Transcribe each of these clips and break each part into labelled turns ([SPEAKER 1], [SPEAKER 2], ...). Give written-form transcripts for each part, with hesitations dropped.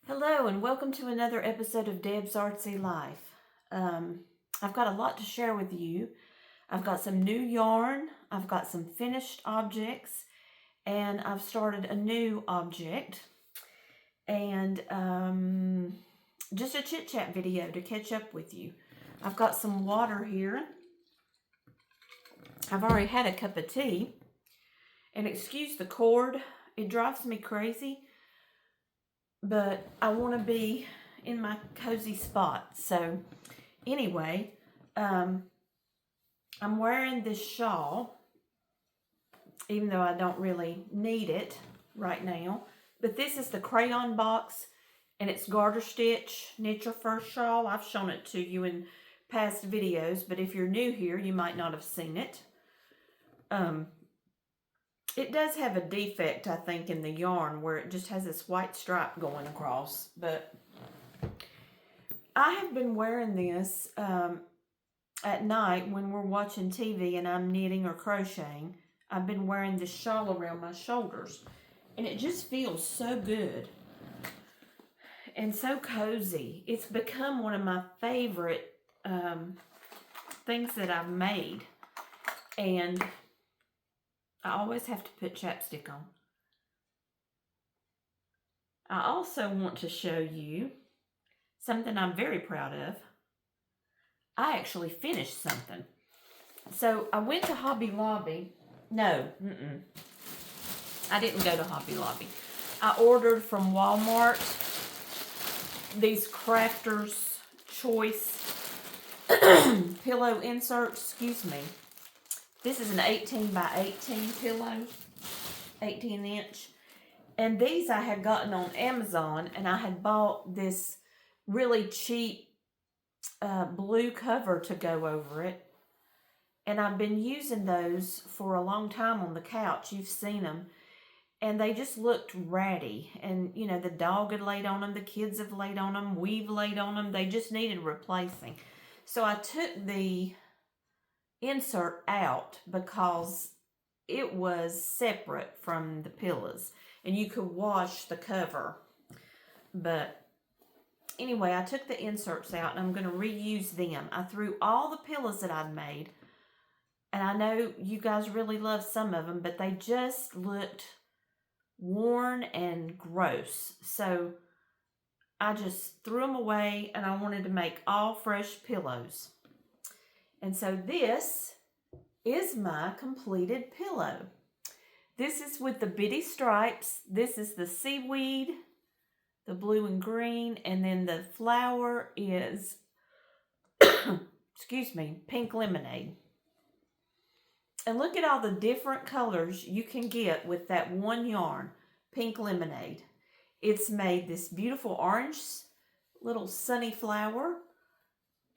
[SPEAKER 1] Hello and welcome to another episode of Deb's Artsy Life. I've got a lot to share with you. I've got some new yarn, I've got some finished objects, and I've started a new object. And just a chit chat video to catch up with you. I've got some water here. I've already had a cup of tea. And excuse the cord, it drives me crazy. But I want to be in my cozy spot. So anyway, I'm wearing this shawl, even though I don't really need it right now. But this is the crayon box, and it's garter stitch, knit your first shawl. I've shown it to you in past videos, but if you're new here, you might not have seen it. It does have a defect, I think, in the yarn where it just has this white stripe going across. But I have been wearing this at night when we're watching TV and I'm knitting or crocheting. I've been wearing this shawl around my shoulders. And it just feels so good and so cozy. It's become one of my favorite things that I've made. And I always have to put chapstick on. I also want to show you something I'm very proud of. I actually finished something. So I went to Hobby Lobby. No, I didn't go to Hobby Lobby. I ordered from Walmart these Crafter's Choice pillow inserts. Excuse me. This is an 18 by 18 pillow, 18 inch. And these I had gotten on Amazon, and I had bought this really cheap blue cover to go over it. And I've been using those for a long time on the couch. You've seen them. And they just looked ratty. And, you know, the dog had laid on them. The kids have laid on them. We've laid on them. They just needed replacing. So I took the insert out because it was separate from the pillows and you could wash the cover. But anyway, I took the inserts out and I'm going to reuse them. I threw all the pillows that I'd made, and I know you guys really love some of them, but they just looked worn and gross. So I just threw them away and I wanted to make all fresh pillows. And so this is my completed pillow. This is with the bitty stripes. This is the seaweed, the blue and green, and then the flower is, excuse me, pink lemonade. And look at all the different colors you can get with that one yarn, pink lemonade. It's made this beautiful orange little sunny flower,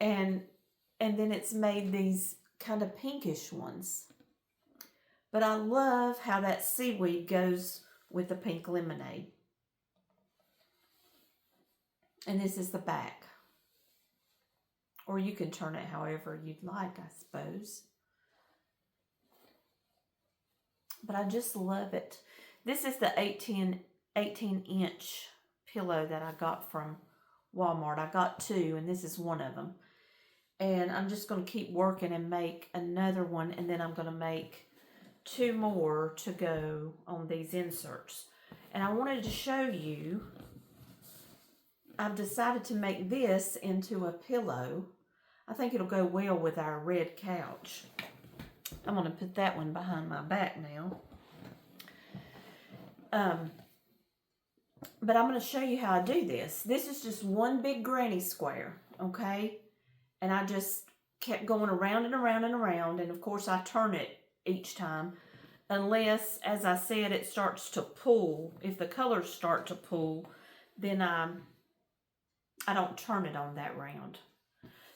[SPEAKER 1] and then it's made these kind of pinkish ones. But I love how that seaweed goes with the pink lemonade. And this is the back. Or you can turn it however you'd like, I suppose. But I just love it. This is the 18 inch pillow that I got from Walmart. I got two, and this is one of them. And I'm just going to keep working and make another one. And then I'm going to make two more to go on these inserts. And I wanted to show you, I've decided to make this into a pillow. I think it'll go well with our red couch. I'm going to put that one behind my back now. But I'm going to show you how I do this. This is just one big granny square, okay? And I just kept going around and around and around. And of course I turn it each time. Unless, as I said, it starts to pull. If the colors start to pull, then I don't turn it on that round.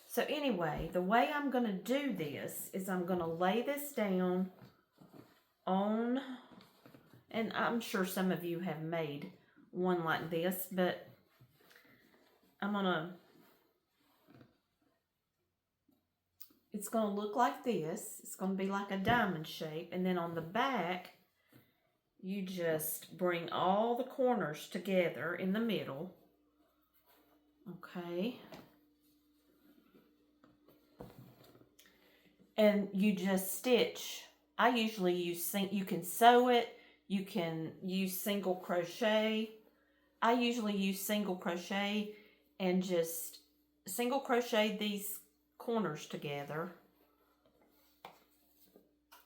[SPEAKER 1] So anyway, the way I'm going to do this is I'm going to lay this down on, and I'm sure some of you have made one like this, but I'm going to, it's going to look like this. It's going to be like a diamond shape. And then on the back, you just bring all the corners together in the middle Okay. And you just stitch. I usually use, you can sew it, you can use single crochet. I usually use single crochet and just single crochet these corners together.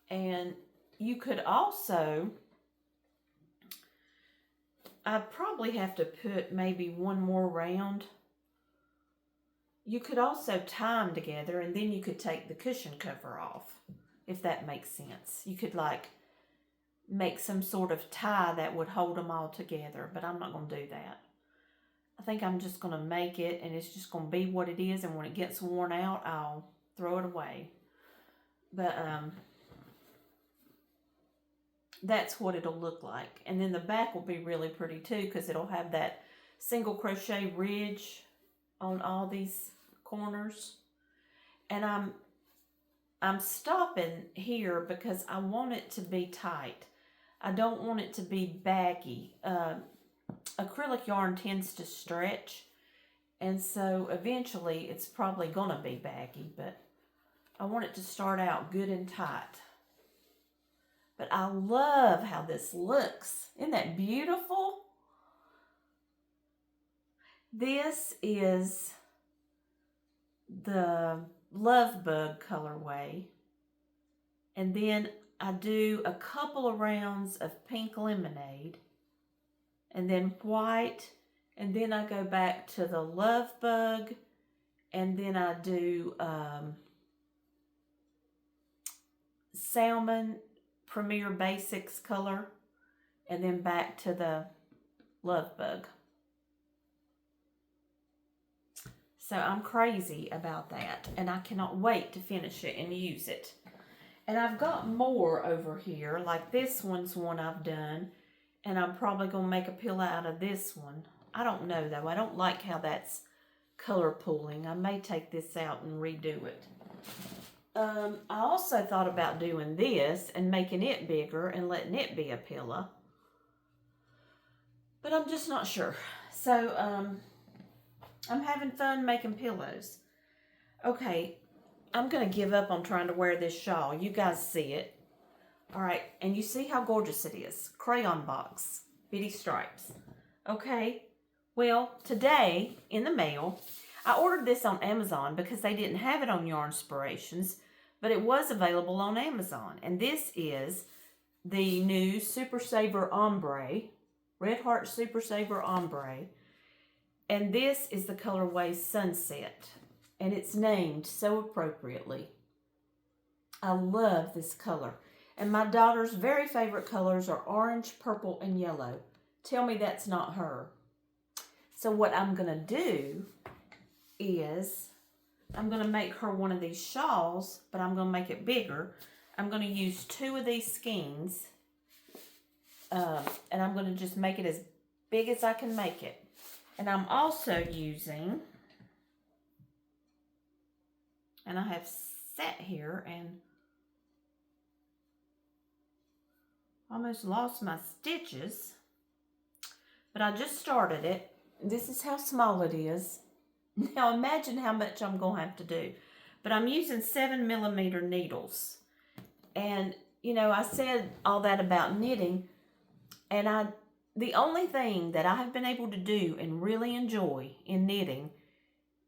[SPEAKER 1] And you could also, I'd probably have to put maybe one more round. You could also tie them together, and then you could take the cushion cover off, if that makes sense. You could like make some sort of tie that would hold them all together, but I'm not going to do that. I think I'm just going to make it, and it's just going to be what it is, and when it gets worn out, I'll throw it away. But that's what it'll look like. And then the back will be really pretty too, because it'll have that single crochet ridge on all these corners. And I'm stopping here because I want it to be tight. I don't want it to be baggy. Acrylic yarn tends to stretch, and so eventually it's probably gonna be baggy, but I want it to start out good and tight. But I love how this looks. Isn't that beautiful? This is the Love Bug colorway. And then I do a couple of rounds of pink lemonade. And then white. And then I go back to the Love Bug. And then I do Salmon Premier Basics color. And then back to the Love Bug. So I'm crazy about that, and I cannot wait to finish it and use it. And I've got more over here, like this one's one I've done, and I'm probably going to make a pillow out of this one. I don't know, though. I don't like how that's color pooling. I may take this out and redo it. I also thought about doing this and making it bigger and letting it be a pillow. But I'm just not sure. So, I'm having fun making pillows. Okay, I'm going to give up on trying to wear this shawl. You guys see it. All right, and you see how gorgeous it is. Crayon box, bitty stripes. Okay, well, today in the mail, I ordered this on Amazon because they didn't have it on Yarnspirations, but it was available on Amazon. And this is the new Super Saver Ombre, Red Heart Super Saver Ombre. And this is the colorway Sunset. And it's named so appropriately. I love this color. And my daughter's very favorite colors are orange, purple, and yellow. Tell me that's not her. So what I'm going to do is I'm going to make her one of these shawls, but I'm going to make it bigger. I'm going to use 2 of these skeins. And I'm going to just make it as big as I can make it. And I'm also using, and I have sat here and almost lost my stitches, but I just started it. This is how small it is. Now imagine how much I'm going to have to do. But I'm using 7mm needles. And, you know, I said all that about knitting, and the only thing that I have been able to do and really enjoy in knitting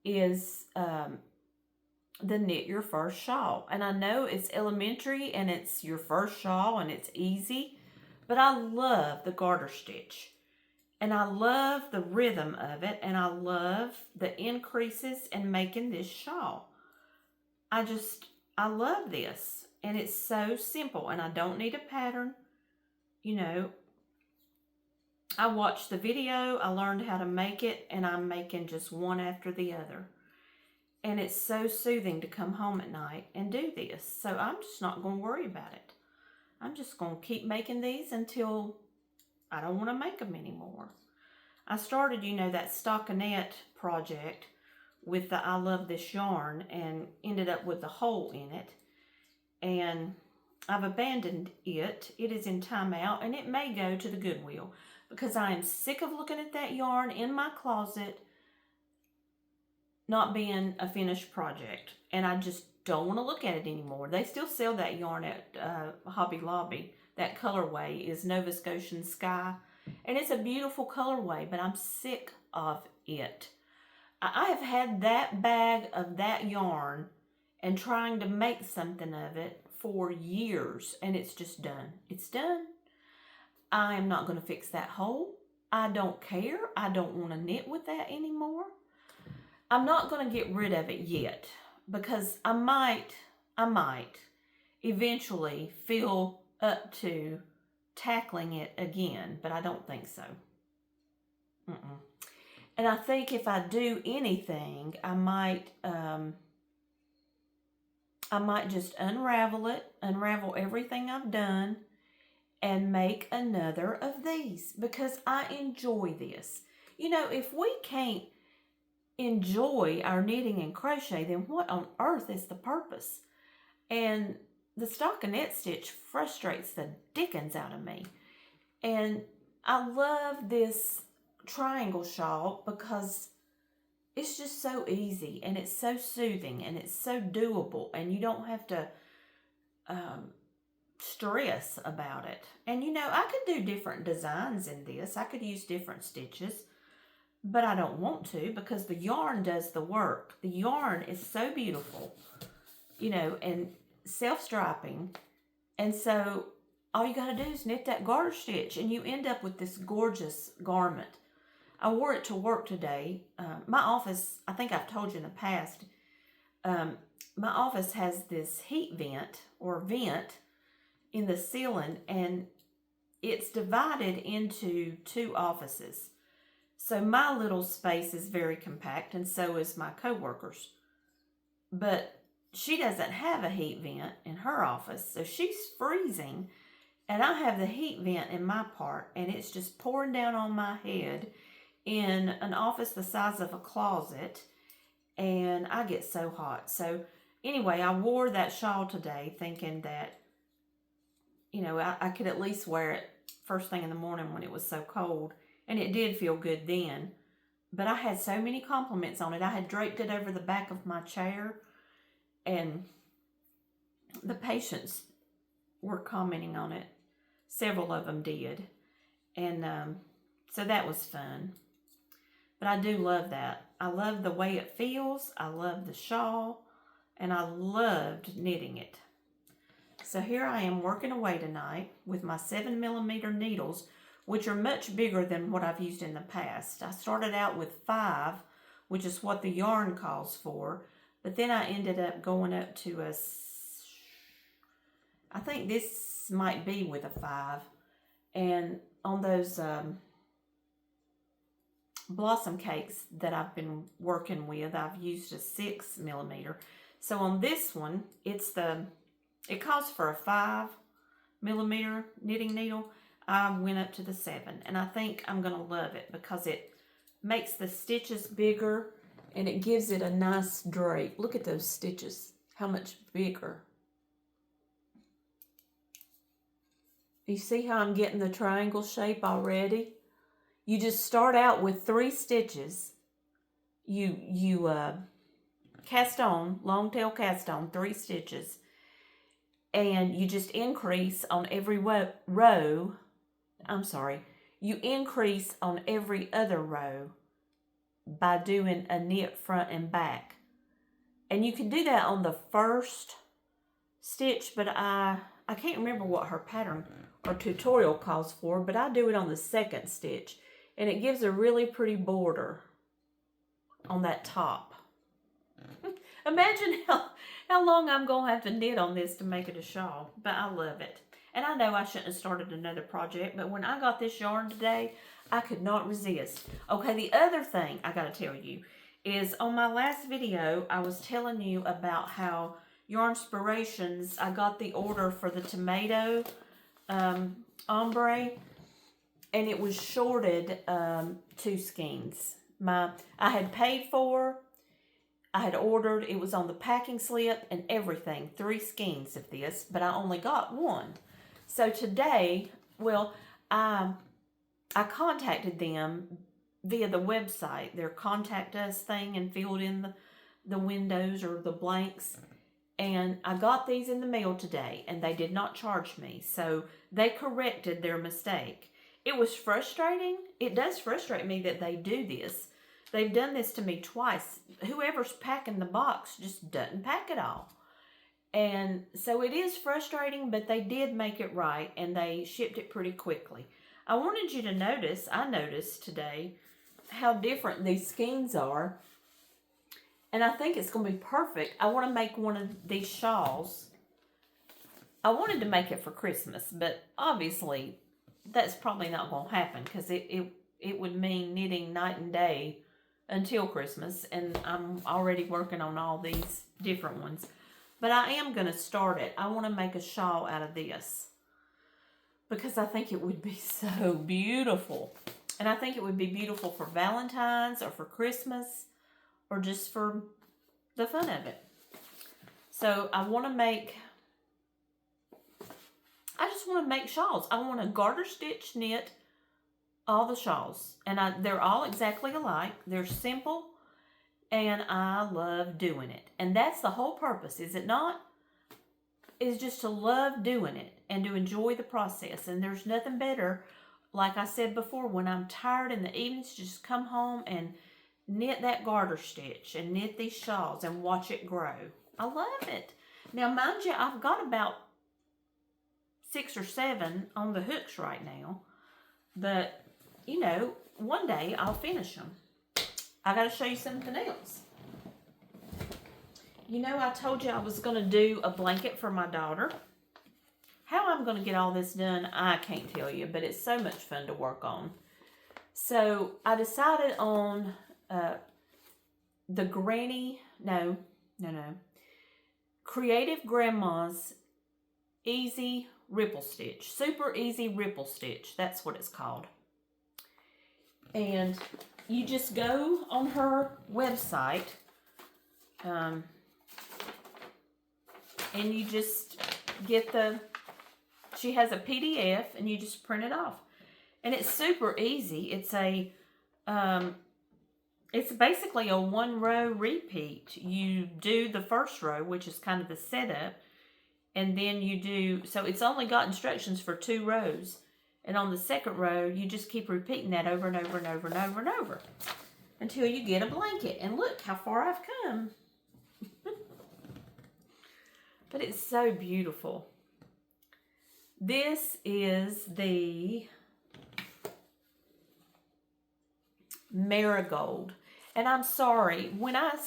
[SPEAKER 1] is the knit your first shawl. And I know it's elementary and it's your first shawl and it's easy, but I love the garter stitch. And I love the rhythm of it, and I love the increases in making this shawl. I love this, and it's so simple, and I don't need a pattern. You know, I watched the video, I learned how to make it, and I'm making just one after the other. And it's so soothing to come home at night and do this. So I'm just not going to worry about it. I'm just going to keep making these until I don't want to make them anymore. I started, you know, that stockinette project with the I Love This Yarn and ended up with a hole in it. And I've abandoned it. It is in timeout, and it may go to the Goodwill because I am sick of looking at that yarn in my closet not being a finished project. And I just don't want to look at it anymore. They still sell that yarn at Hobby Lobby. That colorway is Nova Scotian Sky. And it's a beautiful colorway, but I'm sick of it. I have had that bag of that yarn and trying to make something of it for years, and it's just done. It's done. I am not going to fix that hole. I don't care. I don't want to knit with that anymore. I'm not going to get rid of it yet because I might eventually feel up to tackling it again, but I don't think so. And I think if I do anything, I might just unravel everything I've done and make another of these because I enjoy this. You know, if we can't enjoy our knitting and crochet, then what on earth is the purpose? And the stockinette stitch frustrates the dickens out of me. And I love this triangle shawl because it's just so easy and it's so soothing and it's so doable and you don't have to stress about it. And you know, I could do different designs in this. I could use different stitches, but I don't want to because the yarn does the work. The yarn is so beautiful, you know, and self-striping. And so all you got to do is knit that garter stitch and you end up with this gorgeous garment. I wore it to work today. My office, I think I've told you in the past, my office has this heat vent or vent in the ceiling, and it's divided into two offices. So my little space is very compact, and so is my coworkers. But she doesn't have a heat vent in her office, so she's freezing, and I have the heat vent in my part, and it's just pouring down on my head in an office the size of a closet, and I get so hot. So anyway, I wore that shawl today thinking that, you know, I could at least wear it first thing in the morning when it was so cold, and it did feel good then. But I had so many compliments on it. I had draped it over the back of my chair, and the patients were commenting on it. Several of them did. And so that was fun. But I do love that. I love the way it feels. I love the shawl. And I loved knitting it. So here I am working away tonight with my 7mm needles, which are much bigger than what I've used in the past. I started out with 5, which is what the yarn calls for. But then I ended up going up to I think this might be with a 5. And on those blossom cakes that I've been working with, I've used a 6mm. So on this one, it calls for a 5mm knitting needle. I went up to the 7, and I think I'm going to love it because it makes the stitches bigger and it gives it a nice drape. Look at those stitches, how much bigger. You see how I'm getting the triangle shape already? You just start out with 3 stitches. You cast on, long tail cast on 3 stitches. And you just increase on every row. I'm sorry. You increase on every other row by doing a knit front and back. And you can do that on the first stitch, but I can't remember what her pattern or tutorial calls for, but I do it on the second stitch. And it gives a really pretty border on that top. Imagine how long I'm going to have to knit on this to make it a shawl. But I love it. And I know I shouldn't have started another project, but when I got this yarn today, I could not resist. Okay, the other thing I got to tell you is on my last video, I was telling you about how Yarnspirations, I got the order for the tomato ombre, and it was shorted 2 skeins. I had paid for, I had ordered, it was on the packing slip and everything, 3 skeins of this, but I only got 1. So today, well, I contacted them via the website, their contact us thing, and filled in the windows or the blanks. And I got these in the mail today, and they did not charge me. So they corrected their mistake. It was frustrating. It does frustrate me that they do this. They've done this to me twice. Whoever's packing the box just doesn't pack it all. And so it is frustrating, but they did make it right, and they shipped it pretty quickly. I wanted you to notice, I noticed today, how different these skeins are. And I think it's going to be perfect. I want to make one of these shawls. I wanted to make it for Christmas, but obviously that's probably not going to happen, because it would mean knitting night and day until Christmas, and I'm already working on all these different ones. But I am going to start it. I want to make a shawl out of this, because I think it would be so beautiful. And I think it would be beautiful for Valentine's or for Christmas, or just for the fun of it. So I just want to make shawls. I want to garter stitch knit all the shawls. And they're all exactly alike. They're simple, and I love doing it. And that's the whole purpose, is it not? Is just to love doing it and to enjoy the process. And there's nothing better, like I said before, when I'm tired in the evenings, just come home and knit that garter stitch and knit these shawls and watch it grow. I love it. Now, mind you, I've got about 6 or 7 on the hooks right now. But, you know, one day I'll finish them. I got to show you something else. You know, I told you I was going to do a blanket for my daughter. How I'm going to get all this done, I can't tell you, but it's so much fun to work on. So I decided on the Creative Grandma's Easy Ripple Stitch. Super Easy Ripple Stitch. That's what it's called. And you just go on her website, and you just get she has a PDF, and you just print it off. And it's super easy. It's basically a 1-row repeat. You do the first row, which is kind of the setup, and then you do, so it's only got instructions for 2 rows. And on the second row, you just keep repeating that over and over and over and over and over until you get a blanket. And look how far I've come. But it's so beautiful. This is the Marigold. And I'm sorry, when I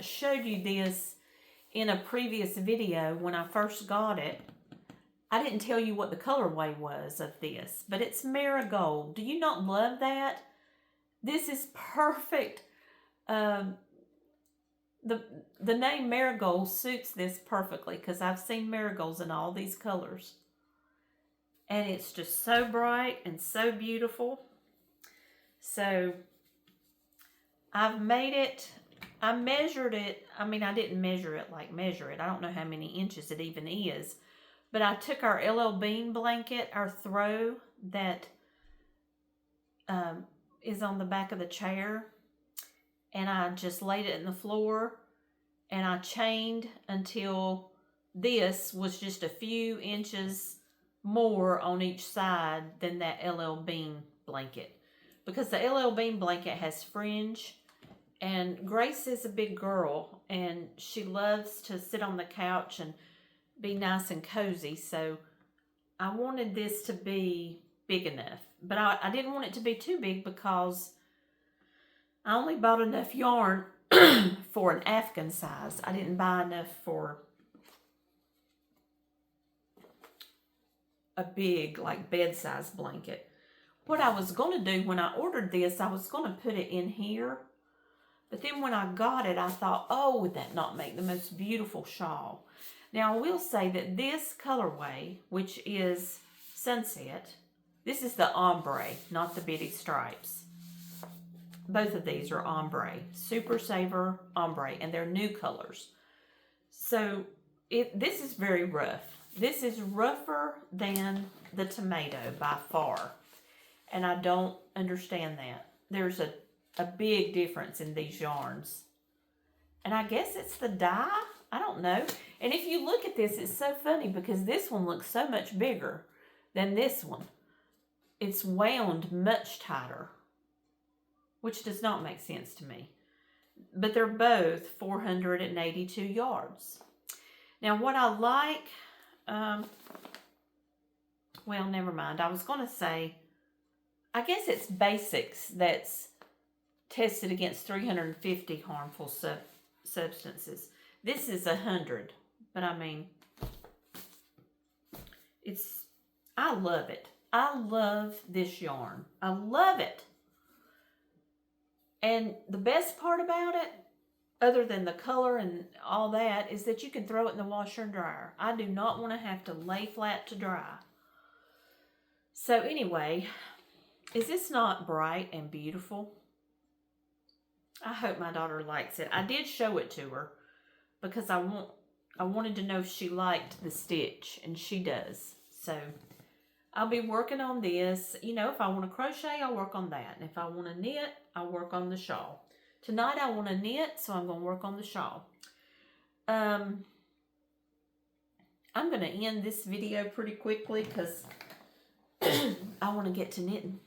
[SPEAKER 1] showed you this in a previous video when I first got it, I didn't tell you what the colorway was of this, but it's Marigold. Do you not love that? This is perfect. The name Marigold suits this perfectly, because I've seen marigolds in all these colors. And it's just so bright and so beautiful. So I've made it, I measured it. I mean, I didn't measure it like measure it. I don't know how many inches it even is. But I took our LL Bean blanket, our throw that is on the back of the chair, and I just laid it in the floor, and I chained until this was just a few inches more on each side than that LL Bean blanket. Because the LL Bean blanket has fringe, and Grace is a big girl, and she loves to sit on the couch and be nice and cozy, so I wanted this to be big enough. But I didn't want it to be too big, because I only bought enough yarn for an Afghan size. I didn't buy enough for a big, like, bed-size blanket. What I was going to do when I ordered this, I was going to put it in here. But then when I got it, I thought, oh, would that not make the most beautiful shawl? Now, I will say that this colorway, which is Sunset, this is the Ombre, not the Bitty Stripes. Both of these are Ombre, Super Saver Ombre, and they're new colors. So, this is very rough. This is rougher than the tomato by far, and I don't understand that. there's a big difference in these yarns. And I guess it's the dye. I don't know. And if you look at this, it's so funny because this one looks so much bigger than this one. It's wound much tighter, which does not make sense to me. But they're both 482 yards. Now what I like, well, never mind. I was going to say, I guess it's Basics that's tested against 350 harmful substances. This is 100, but I mean, I love it. I love this yarn. I love it. And the best part about it, other than the color and all that, is that you can throw it in the washer and dryer. I do not want to have to lay flat to dry. So anyway, is this not bright and beautiful? I hope my daughter likes it. I did show it to her because I wanted to know if she liked the stitch, and she does. So I'll be working on this. You know, if I want to crochet, I'll work on that. And if I want to knit, I'll work on the shawl. Tonight I want to knit, so I'm going to work on the shawl. I'm going to end this video pretty quickly because I want to get to knitting.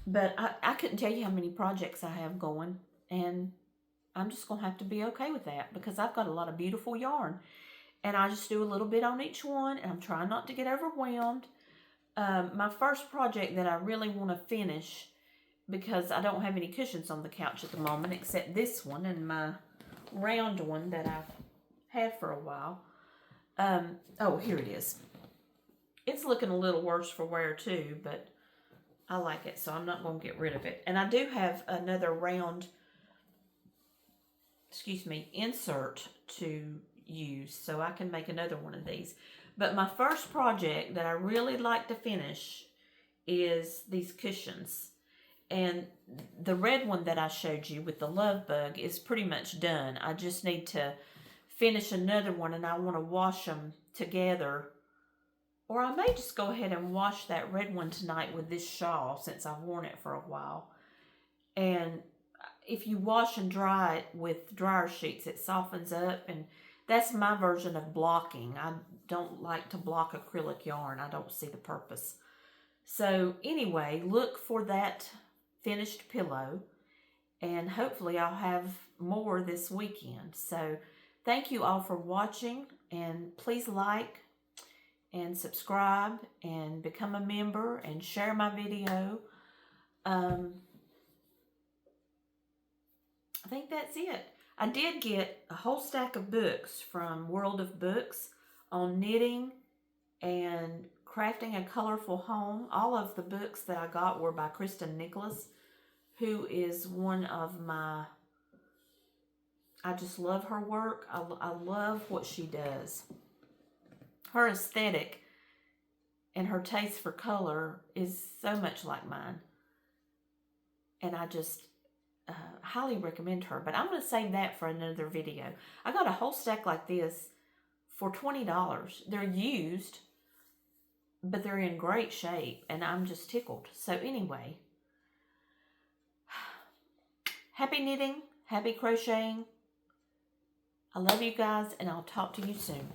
[SPEAKER 1] But I couldn't tell you how many projects I have going. And I'm just going to have to be okay with that because I've got a lot of beautiful yarn. And I just do a little bit on each one. And I'm trying not to get overwhelmed. My first project that I really want to finish, because I don't have any cushions on the couch at the moment except this one and my round one that I've had for a while. Oh, here it is. It's looking a little worse for wear too, but I like it, so I'm not going to get rid of it. And I do have another round, insert to use, so I can make another one of these. But my first project that I really like to finish is these cushions. And the red one that I showed you with the love bug is pretty much done. I just need to finish another one, and I want to wash them together. Or I may just go ahead and wash that red one tonight with this shawl since I've worn it for a while. And if you wash and dry it with dryer sheets, it softens up. And that's my version of blocking. I don't like to block acrylic yarn. I don't see the purpose. So anyway, look for that finished pillow. And hopefully I'll have more this weekend. So thank you all for watching. And please like and subscribe and become a member and share my video. I think that's it. I did get a whole stack of books from World of Books on knitting and crafting a colorful home. All of the books that I got were by Kristen Nicholas, who is one of my, I just love her work. I love what she does. Her aesthetic and her taste for color is so much like mine. And I just highly recommend her. But I'm going to save that for another video. I got a whole stack like this for $20. They're used, but they're in great shape. And I'm just tickled. So anyway, happy knitting, happy crocheting. I love you guys, and I'll talk to you soon.